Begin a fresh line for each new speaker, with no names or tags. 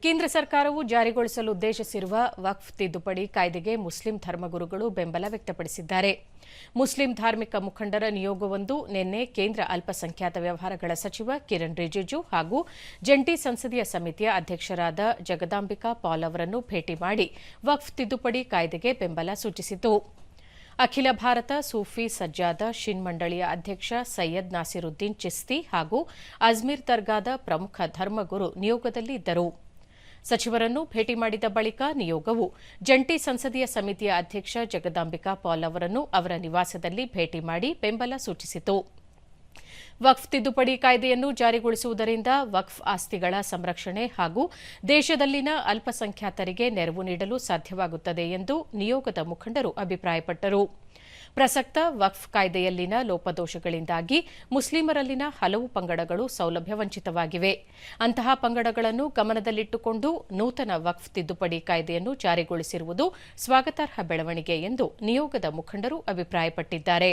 ಕೇಂದ್ರ ಸರ್ಕಾರವು ಜಾರಿಗೊಳಿಸಲು ಉದ್ದೇಶಿಸಿರುವ ವಕ್ಫ್ ತಿದ್ದುಪಡಿ ಕಾಯ್ದೆಗೆ ಮುಸ್ಲಿಂ ಧರ್ಮಗುರುಗಳು ಬೆಂಬಲ ವ್ಯಕ್ತಪಡಿಸಿದ್ದಾರೆ. ಮುಸ್ಲಿಂ ಧಾರ್ಮಿಕ ಮುಖಂಡರ ನಿಯೋಗವೊಂದು ನಿನ್ನೆ ಕೇಂದ್ರ ಅಲ್ಪಸಂಖ್ಯಾತ ವ್ಯವಹಾರಗಳ ಸಚಿವ ಕಿರಣ್ ರಿಜಿಜು ಹಾಗೂ ಜಂಟಿ ಸಂಸದೀಯ ಸಮಿತಿಯ ಅಧ್ಯಕ್ಷರಾದ ಜಗದಾಂಬಿಕಾ ಪಾಲ್ ಅವರನ್ನು ಭೇಟಿ ಮಾಡಿ ವಕ್ಫ್ ತಿದ್ದುಪಡಿ ಕಾಯ್ದೆಗೆ ಬೆಂಬಲ ಸೂಚಿಸಿತು. ಅಖಿಲ ಭಾರತ ಸೂಫಿ ಸಜ್ಜಾದ ಶಿನ್ ಮಂಡಳಿಯ ಅಧ್ಯಕ್ಷ ಸೈಯದ್ ನಾಸಿರುದ್ದೀನ್ ಚಿಸ್ತಿ ಹಾಗೂ ಅಜ್ಮೀರ್ ದರ್ಗಾದ ಪ್ರಮುಖ ಧರ್ಮಗುರು ನಿಯೋಗದಲ್ಲಿ ಇದ್ದರು. ಸಚಿವರನ್ನು ಭೇಟಿ ಮಾಡಿದ ಬಳಿಕ ನಿಯೋಗವು ಜಂಟಿ ಸಂಸದೀಯ ಸಮಿತಿಯ ಅಧ್ಯಕ್ಷ ಜಗದಾಂಬಿಕಾ ಪಾಲ್ ಅವರನ್ನು ಅವರ ನಿವಾಸದಲ್ಲಿ ಭೇಟಿ ಮಾಡಿ ಬೆಂಬಲ ಸೂಚಿಸಿತು. ವಕ್ಫ್ ತಿದ್ದುಪಡಿ ಕಾಯ್ದೆಯನ್ನು ಜಾರಿಗೊಳಿಸುವುದರಿಂದ ವಕ್ಫ್ ಆಸ್ತಿಗಳ ಸಂರಕ್ಷಣೆ ಹಾಗೂ ದೇಶದಲ್ಲಿನ ಅಲ್ಪಸಂಖ್ಯಾತರಿಗೆ ನೆರವು ನೀಡಲು ಸಾಧ್ಯವಾಗುತ್ತದೆ ಎಂದು ನಿಯೋಗದ ಮುಖಂಡರು ಅಭಿಪ್ರಾಯಪಟ್ಟರು. ಪ್ರಸಕ್ತ ವಕ್ಫ್ ಕಾಯ್ದೆಯಲ್ಲಿನ ಲೋಪದೋಷಗಳಿಂದಾಗಿ ಮುಸ್ಲಿಮರಲ್ಲಿನ ಹಲವು ಪಂಗಡಗಳು ಸೌಲಭ್ಯ ವಂಚಿತವಾಗಿವೆ. ಅಂತಹ ಪಂಗಡಗಳನ್ನು ಗಮನದಲ್ಲಿಟ್ಟುಕೊಂಡು ನೂತನ ವಕ್ಫ್ ತಿದ್ದುಪಡಿ ಕಾಯ್ದೆಯನ್ನು ಜಾರಿಗೊಳಿಸಿರುವುದು ಸ್ವಾಗತಾರ್ಹ ಬೆಳವಣಿಗೆ ಎಂದು ನಿಯೋಗದ ಮುಖಂಡರು ಅಭಿಪ್ರಾಯಪಟ್ಟಿದ್ದಾರೆ.